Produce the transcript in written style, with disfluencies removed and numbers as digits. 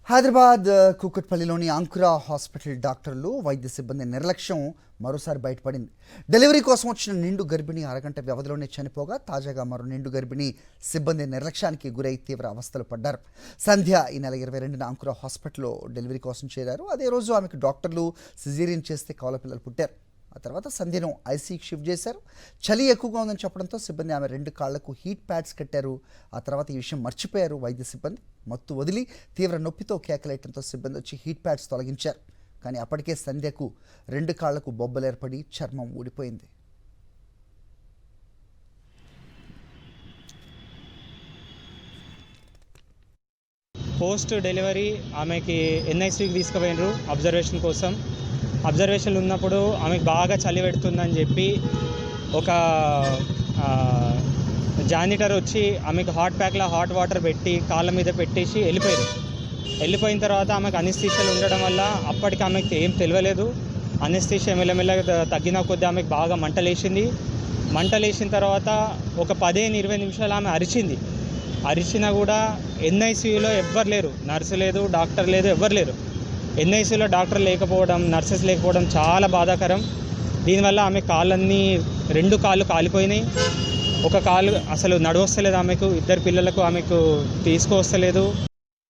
Hyderabad కూకట్పల్లిలోని Ankura hospital డాక్టర్లు వైద్య సిబ్బంది నిర్లక్ష్యం మరోసారి బయటపడింది. డెలివరీ కోసం వచ్చిన నిండు గర్భిణి అరగంట వ్యవధిలోనే చనిపోగా తాజాగా మరో నిండు గర్భిణి సిబ్బంది నిర్లక్ష్యానికి గురై తీవ్ర అవస్థలు పడ్డారు. సంధ్య ఈ నెల 22న అంకురా హాస్పిటల్లో డెలివరీ కోసం చేరారు. అదే రోజు ఆమెకు డాక్టర్లు సిజేరియన్ చేస్తే కవలపిల్లలు పుట్టారు. ఆ తర్వాత సంధ్యను ఐసీయూకి షిఫ్ట్ చేశారు. చలి ఎక్కువగా ఉందని చెప్పడంతో సిబ్బంది ఆమె 2 కాళ్లకు హీట్ ప్యాడ్స్ కట్టారు. ఆ తర్వాత ఈ విషయం మర్చిపోయారు వైద్య సిబ్బంది. మత్తు వదిలి తీవ్ర నొప్పితో కేకలేయడంతో సిబ్బంది వచ్చి హీట్ ప్యాడ్స్ తొలగించారు. కానీ అప్పటికే సంధ్యకు 2 కాళ్లకు బొబ్బలు ఏర్పడి చర్మం ఊడిపోయింది. పోస్ట్ డెలివరీ ఆమెకి ఎన్ఐసీకి తీసుకుపోయినారు అబ్జర్వేషన్ కోసం. అబ్జర్వేషన్లు ఉన్నప్పుడు ఆమెకు బాగా చలి పెడుతుందని చెప్పి ఒక జానిటర్ వచ్చి ఆమెకు హాట్ ప్యాక్లో హాట్ వాటర్ పెట్టి కాళ్ళ మీద పెట్టేసి వెళ్ళిపోయిన తర్వాత ఆమెకు అనెస్థీషియాలు ఉండడం వల్ల అప్పటికి ఆమెకు ఏం తెలియలేదు. అనెస్థీషియా మెల్లమెల్లగా తగ్గిన కొద్దీ ఆమెకు బాగా మంటలేసిన తర్వాత ఒక 15-20 నిమిషాలు ఆమె అరిచినా కూడా ఎన్ఐసీయూలో ఎవ్వరు లేరు. నర్సు లేదు, డాక్టర్ లేదు, ఎవ్వరు లేరు. ఎన్ఐసీయూలో డాక్టర్ లేకపోవడం, నర్సెస్ లేకపోవడం చాలా బాధాకరం. దీనివల్ల ఆమె కాళ్ళన్నీ 2 కాళ్ళు కాలిపోయినాయి. ఒక కాలు అసలు నడవస్తలేదు ఆమెకు. 2 పిల్లలకు ఆమెకు తీసుకువస్తలేదు.